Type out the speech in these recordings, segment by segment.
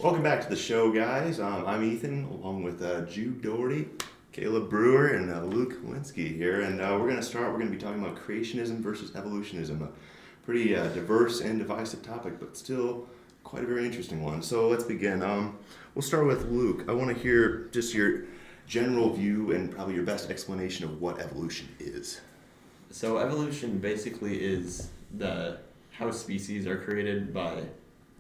Welcome back to the show, guys. I'm Ethan, along with Jude Doherty, Caleb Brewer, and Luke Kowinski here. And we're going to be talking about creationism versus evolutionism. A pretty diverse and divisive topic, but still quite a very interesting one. So let's begin. We'll start with Luke. I want to hear just your general view and probably your best explanation of what evolution is. So evolution basically is the how species are created by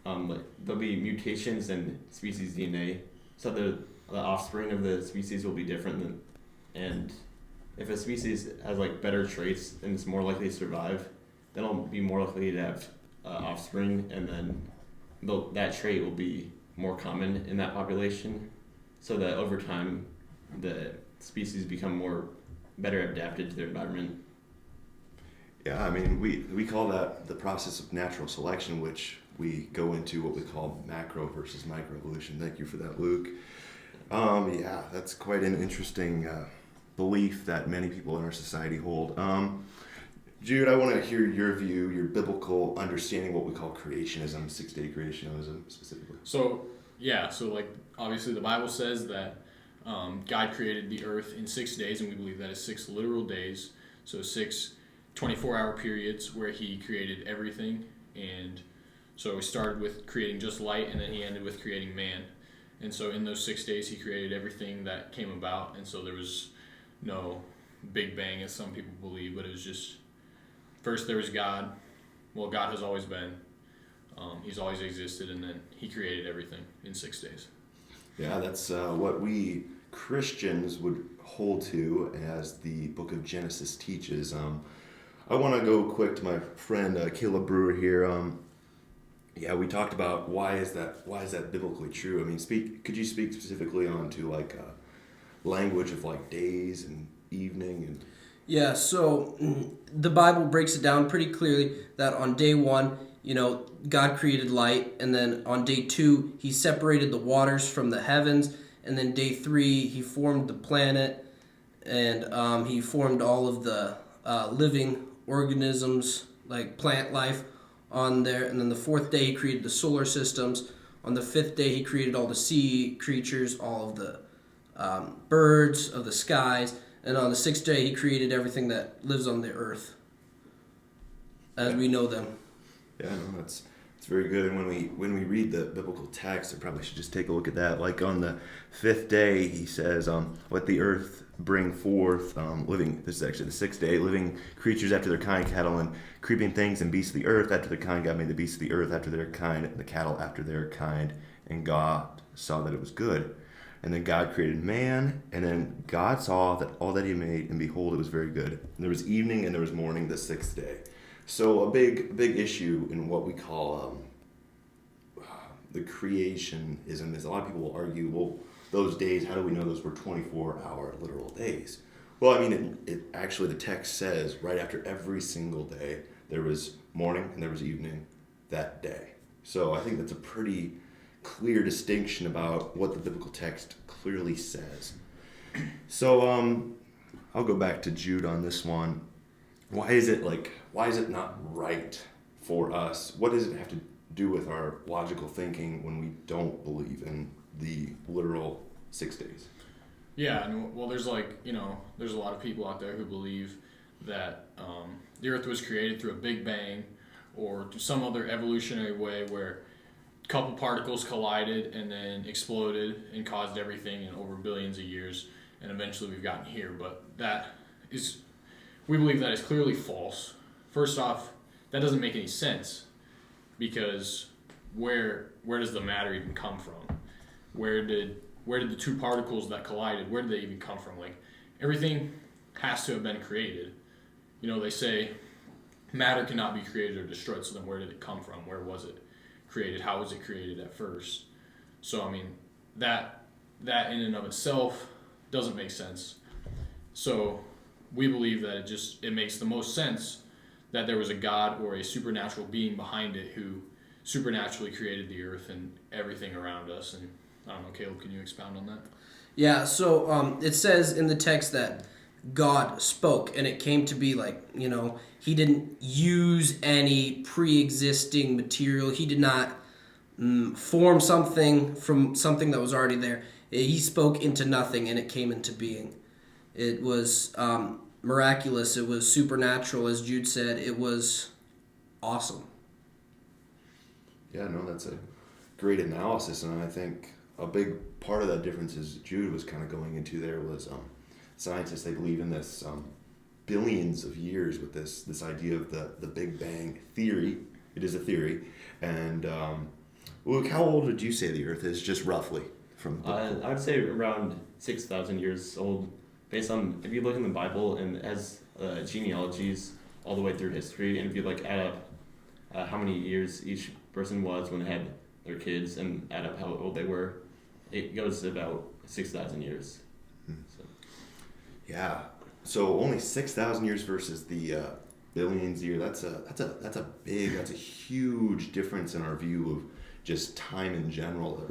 there'll be mutations in species DNA, so the offspring of the species will be different and if a species has like better traits and it's more likely to survive, then it'll be more likely to have offspring, and then that trait will be more common in that population, so that over time the species become more better adapted to their environment. Yeah, I mean, we call that the process of natural selection, which we go into what we call macro versus microevolution. Thank you for that, Luke. Yeah, that's quite an interesting belief that many people in our society hold. Jude, I want to hear your view, your biblical understanding of what we call creationism, six-day creationism specifically. So like obviously the Bible says that God created the earth in 6 days, and we believe that is 6 literal days. So 6 24-hour periods where he created everything. And so he started with creating just light, and then he ended with creating man. And so in those 6 days he created everything that came about. And so there was no big bang as some people believe, but it was just first there was God. Well, God has always been. He's always existed, and then he created everything in 6 days. Yeah, that's what we Christians would hold to as the book of Genesis teaches. I want to go quick to my friend Caleb Brewer here. Yeah, we talked about why is that biblically true? I mean, could you speak specifically on to like language of like days and evening and? Yeah, so the Bible breaks it down pretty clearly that on day one, God created light, and then on day 2, he separated the waters from the heavens, and then day 3, he formed the planet, and he formed all of the living organisms, like plant life on there, and then the 4th day, he created the solar systems. On the 5th day, he created all the sea creatures, all of the birds of the skies, and on the 6th day, he created everything that lives on the earth as we know them. Yeah, no, it's very good. And when we read the biblical text, I probably should just take a look at that. Like on the 5th day, he says, "Let the earth bring forth living." This is actually the 6th day, living creatures after their kind, cattle and creeping things and beasts of the earth after their kind. God made the beasts of the earth after their kind, and the cattle after their kind. And God saw that it was good. And then God created man, and then God saw that all that he made, and behold, it was very good. And there was evening and there was morning the 6th day. So a big issue in what we call the creationism is a lot of people will argue, well, those days, how do we know those were 24-hour literal days? Well, I mean, it actually, the text says right after every single day, there was morning and there was evening that day. So I think that's a pretty clear distinction about what the biblical text clearly says. So I'll go back to Jude on this one. Why is it not right for us? What does it have to do with our logical thinking when we don't believe in the literal 6 days? Yeah, and well, there's there's a lot of people out there who believe that the earth was created through a big bang or through some other evolutionary way where a couple particles collided and then exploded and caused everything in over billions of years, and eventually we've gotten here. But we believe that is clearly false. First off, that doesn't make any sense, because where does the matter even come from? Where did the two particles that collided, where did they even come from? Like, everything has to have been created. They say matter cannot be created or destroyed, so then where did it come from? Where was it created? How was it created at first? So, I mean, that in and of itself doesn't make sense. So we believe that it makes the most sense that there was a God or a supernatural being behind it who supernaturally created the earth and everything around us. And I don't know, Caleb, can you expound on that? Yeah, so it says in the text that God spoke, and it came to be like, he didn't use any pre-existing material. He did not form something from something that was already there. He spoke into nothing and it came into being. It was miraculous. It was supernatural, as Jude said. It was awesome. Yeah, no, that's a great analysis, and I think a big part of that difference is Jude was kind of going into there was scientists, they believe in this billions of years with this idea of the Big Bang theory. It is a theory, and Luke, how old would you say the Earth is, just roughly? From I would say around 6,000 years old, based on, if you look in the Bible, and it has genealogies all the way through history, and if you like add up how many years each person was when they had their kids and add up how old they were, it goes to about 6,000 years. So. Yeah, so only 6,000 years versus the billions year. That's a huge difference in our view of just time in general. The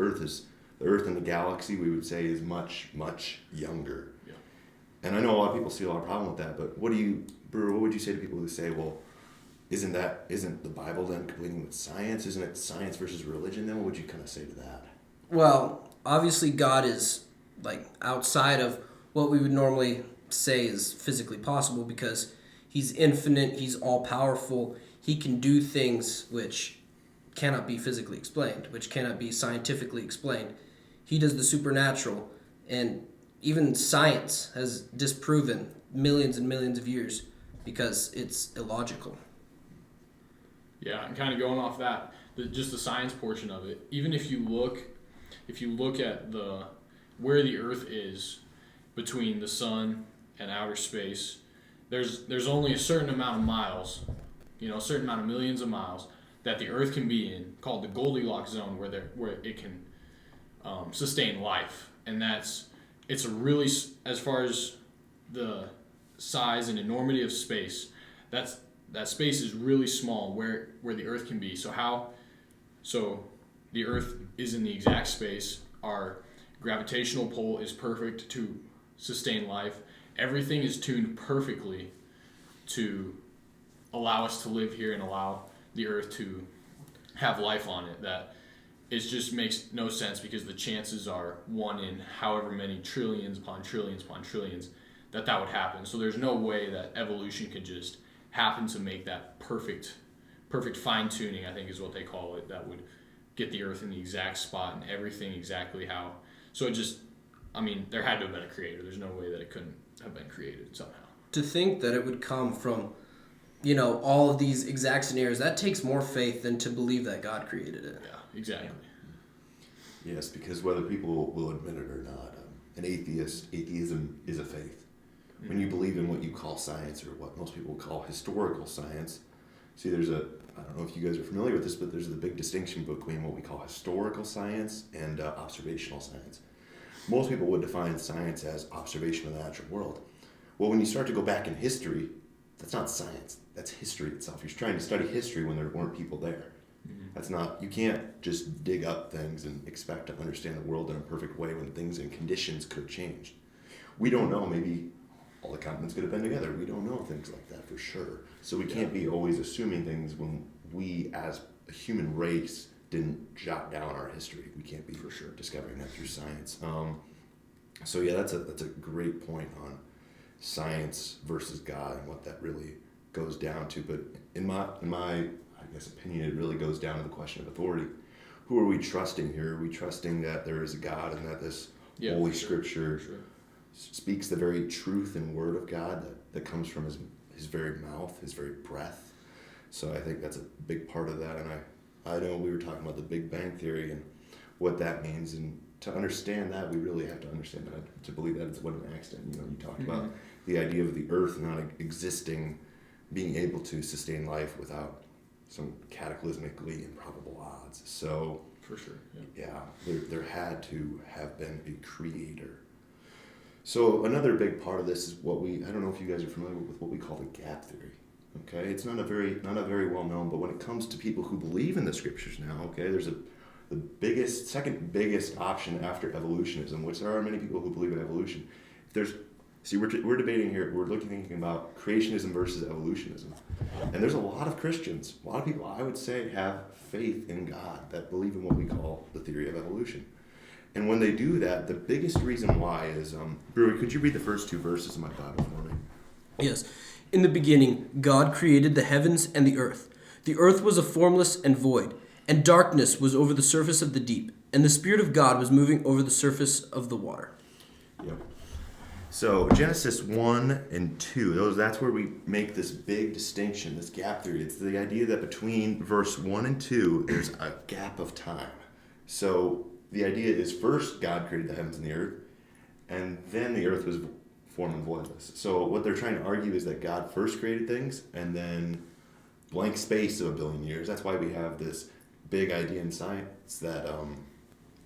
Earth and the galaxy, we would say, is much younger. Yeah. And I know a lot of people see a lot of problem with that, but Brewer, what would you say to people who say, well, isn't the Bible then competing with science? Isn't it science versus religion then? What would you kind of say to that? Well, obviously God is like outside of what we would normally say is physically possible because he's infinite, he's all powerful, he can do things which cannot be physically explained, which cannot be scientifically explained. He does the supernatural, and even science has disproven millions and millions of years because it's illogical. Yeah, and kind of going off that, just the science portion of it. Even if you look at where the Earth is between the sun and outer space, there's only a certain amount of miles, a certain amount of millions of miles that the Earth can be in, called the Goldilocks zone, where it can sustain life, and it's a really, as far as the size and enormity of space, that space is really small where the Earth can be. So the Earth is in the exact space. Our gravitational pull is perfect to sustain life. Everything is tuned perfectly to allow us to live here and allow the Earth to have life on it. That it just makes no sense because the chances are 1 in however many trillions upon trillions upon trillions that would happen. So there's no way that evolution could just happen to make that perfect fine tuning, I think is what they call it, that would get the Earth in the exact spot and everything exactly how. So there had to have been a creator. There's no way that it couldn't have been created somehow. To think that it would come from, all of these exact scenarios, that takes more faith than to believe that God created it. Yeah, exactly. Yes, because whether people will admit it or not, atheism is a faith. When you believe in what you call science, or what most people call historical science, see, I don't know if you guys are familiar with this, but there's the big distinction between what we call historical science and observational science. Most people would define science as observation of the natural world. Well, when you start to go back in history, that's not science. That's history itself. You're trying to study history when there weren't people there. Mm-hmm. You can't just dig up things and expect to understand the world in a perfect way when things and conditions could have changed. We don't know, maybe all the continents could have been together. We don't know things like that for sure. So we can't be always assuming things when we, as a human race, didn't jot down our history. We can't be for sure discovering that through science. So yeah, that's a great point on science versus God and what that really goes down to. But in my opinion, it really goes down to the question of authority. Who are we trusting here? Are we trusting that there is a God and that this Holy Scripture speaks the very truth and word of God that comes from his very mouth, his very breath? So I think that's a big part of that. And I know we were talking about the Big Bang Theory and what that means, and to understand that, we really have to understand that, to believe that it's what an accident. You talked about the idea of the Earth not existing, being able to sustain life without some cataclysmically improbable odds. So for sure, there had to have been a creator. So another big part of this is I don't know if you guys are familiar with what we call the gap theory. Okay, it's not a very well known, but when it comes to people who believe in the scriptures now, okay, there's the second biggest option after evolutionism, which there are many people who believe in evolution. If there's See, we're debating here. We're thinking about creationism versus evolutionism, and there's a lot of Christians, a lot of people I would say have faith in God that believe in what we call the theory of evolution. And when they do that, the biggest reason why is, Brewer, could you read the first 2 verses of my Bible for me? Yes. In the beginning, God created the heavens and the earth. The earth was a formless and void, and darkness was over the surface of the deep, and the Spirit of God was moving over the surface of the water. Yep. So Genesis 1 and 2, that's where we make this big distinction, this gap theory. It's the idea that between verse 1 and 2, there's a gap of time. So the idea is first God created the heavens and the earth, and then the earth was formed and voidless. So what they're trying to argue is that God first created things, and then blank space of 1 billion years. That's why we have this big idea in science that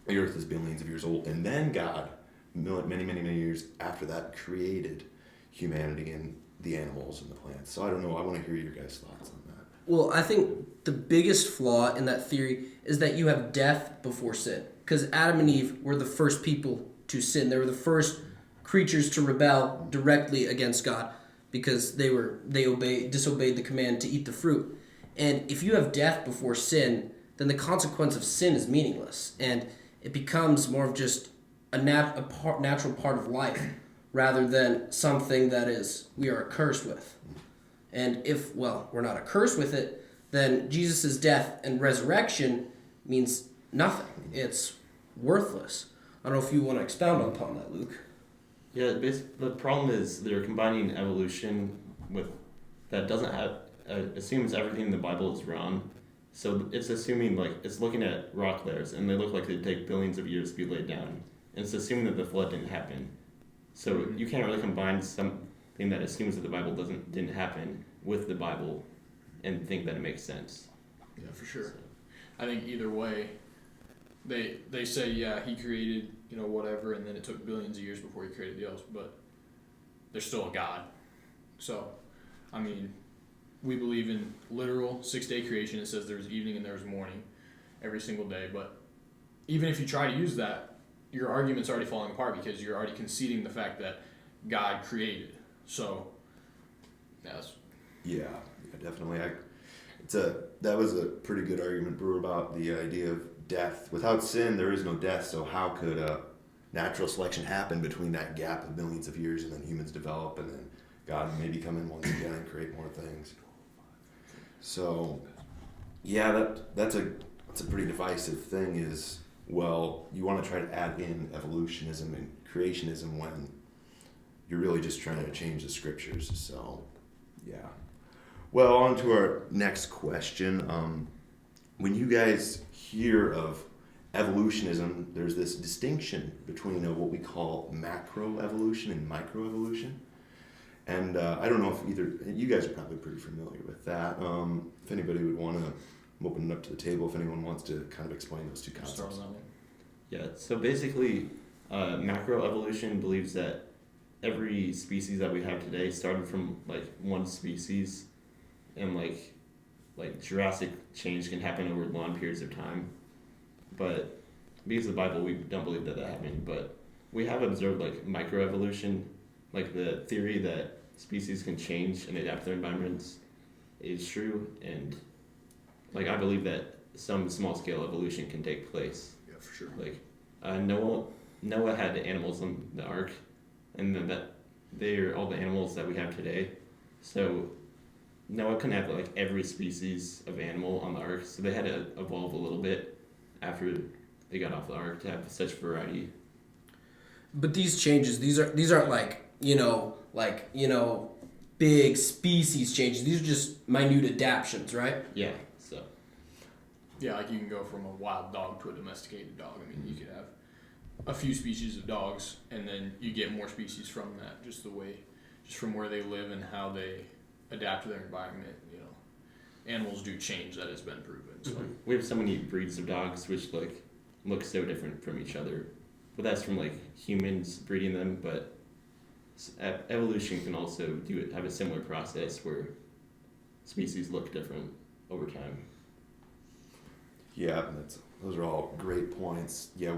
the earth is billions of years old, and then God, many years after that, created humanity and the animals and the plants. So I don't know. I want to hear your guys' thoughts on that. Well, I think the biggest flaw in that theory is that you have death before sin. Because Adam and Eve were the first people to sin. They were the first creatures to rebel directly against God because they disobeyed the command to eat the fruit. And if you have death before sin, then the consequence of sin is meaningless. And it becomes more of just a natural part of life rather than something that we are accursed with. And if, we're not accursed with it, then Jesus' death and resurrection means nothing. It's worthless. I don't know if you want to expound upon that, Luke. Yeah, the problem is they're combining evolution with that doesn't have assumes everything in the Bible is wrong. So it's assuming it's looking at rock layers and they look like they take billions of years to be laid down. And it's assuming that the flood didn't happen. So you can't really combine something that assumes that the Bible didn't happen with the Bible and think that it makes sense. Yeah, for sure. I think either way, they say, yeah, he created, whatever, and then it took billions of years before he created the else, but there's still a God. So, we believe in literal 6-day creation. It says there's evening and there's morning every single day, but even if you try to use that, your argument's already falling apart because you're already conceding the fact that God created. So, Yeah, definitely. That was a pretty good argument, Brewer, about the idea of death. Without sin, there is no death. So how could natural selection happen between that gap of millions of years, and then humans develop, and then God maybe come in once again and create more things? So, yeah, that's a pretty divisive thing. Is you want to try to add in evolutionism and creationism when you're really just trying to change the scriptures. So, yeah. Well, on to our next question. When you guys hear of evolutionism, there's this distinction between what we call macroevolution and microevolution. And I don't know if you guys are probably pretty familiar with that. If anybody would want to open it up to the table, if anyone wants to kind of explain those two concepts. Yeah, so basically, macroevolution believes that every species that we have today started from one species, and like Jurassic change can happen over long periods of time. But because of the Bible, we don't believe that happened. But we have observed microevolution, the theory that species can change and adapt to their environments is true, and I believe that some small scale evolution can take place. Yeah, for sure. Noah had animals on the ark, and then they're all the animals that we have today. So Noah couldn't have every species of animal on the ark, so they had to evolve a little bit after they got off the ark to have such variety. But these changes, these aren't big species changes. These are just minute adaptations, right? Yeah. So. Yeah, you can go from a wild dog to a domesticated dog. You could have a few species of dogs, and then you get more species from that, just from where they live and how they adapt to their environment. Animals do change. That has been proven. So. We have so many breeds of dogs which look so different from each other, but that's from humans breeding them. But evolution can also have a similar process where species look different over time. Yeah, those are all great points. Yeah,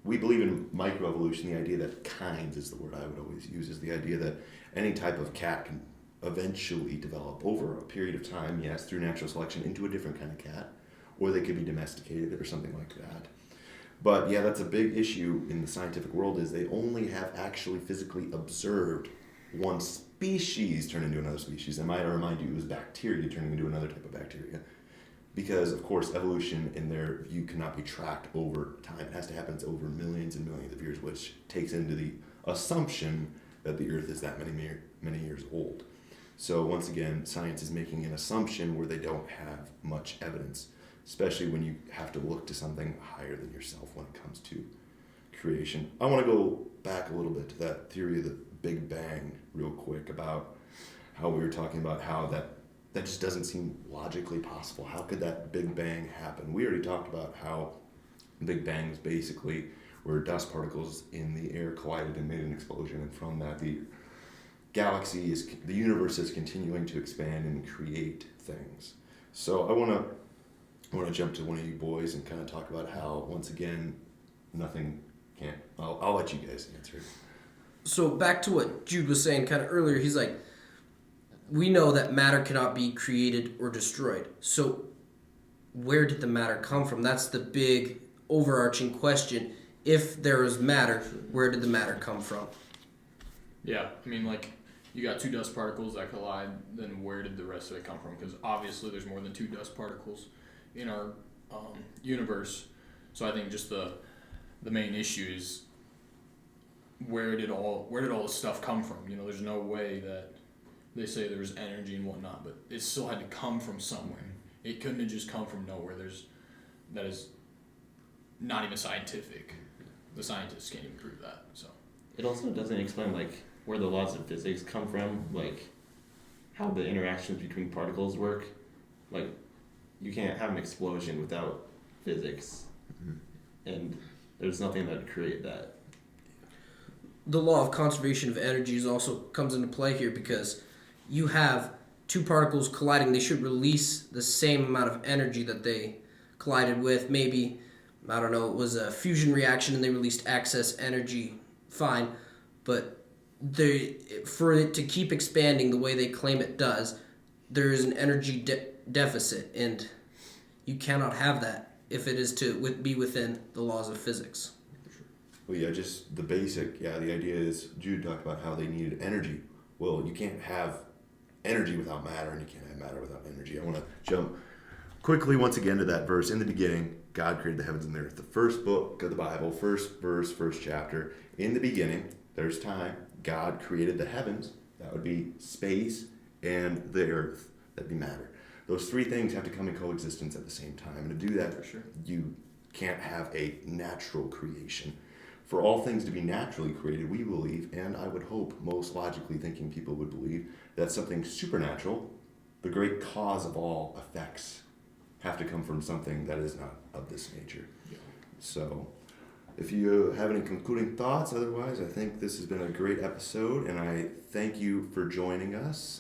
we believe in microevolution. The idea that kinds is the word I would always use, is the idea that any type of cat can eventually develop over a period of time, yes, through natural selection, into a different kind of cat, or they could be domesticated or something like that. But yeah, that's a big issue in the scientific world, is they only have actually physically observed one species turn into another species. And might I remind you, it was bacteria turning into another type of bacteria. Because, of course, evolution, in their view, cannot be tracked over time. It has to happen over millions and millions of years, which takes into the assumption that the Earth is that many years old. So, once again, science is making an assumption where they don't have much evidence, especially when you have to look to something higher than yourself when it comes to creation. I want to go back a little bit to that theory of the Big Bang real quick, about how we were talking about how that just doesn't seem logically possible. How could that Big Bang happen? We already talked about how Big Bang is basically where dust particles in the air collided and made an explosion, and from that the universe is continuing to expand and create things. So I want to jump to one of you boys and kind of talk about how, once again, nothing can't. I'll let you guys answer. So back to what Jude was saying kind of earlier, he's like, we know that matter cannot be created or destroyed. So where did the matter come from? That's the big overarching question. If there is matter, where did the matter come from? Yeah, I mean, like, you got two dust particles that collide, then where did the rest of it come from? Because obviously there's more than two dust particles in our universe. So I think just the main issue is where did all this stuff come from? You know, there's no way that they say there was energy and whatnot, but it still had to come from somewhere. It couldn't have just come from nowhere. That is not even scientific. The scientists can't even prove that. So It also doesn't explain like where the laws of physics come from, like how the interactions between particles work. Like you can't have an explosion without physics, and there's nothing that would create that. The law of conservation of energy also comes into play here, because you have two particles colliding. They should release the same amount of energy that they collided with. Maybe, I don't know, it was a fusion reaction and they released excess energy, fine. But for it to keep expanding the way they claim it does, there is an energy deficit, and you cannot have that if it is to be within the laws of physics. Well, yeah, just the basic, the idea is, Jude talked about how they needed energy. Well, you can't have energy without matter, and you can't have matter without energy. I want to jump quickly once again to that verse. In the beginning, God created the heavens and the earth. The first book of the Bible, first verse, first chapter. In the beginning, there's time. God created the heavens. That would be space, and the earth. That'd be matter. Those three things have to come in coexistence at the same time. And to do that, for sure, you can't have a natural creation. For all things to be naturally created, we believe, and I would hope most logically thinking people would believe, that something supernatural, the great cause of all effects, have to come from something that is not of this nature. Yeah. So, if you have any concluding thoughts, otherwise, I think this has been a great episode, and I thank you for joining us.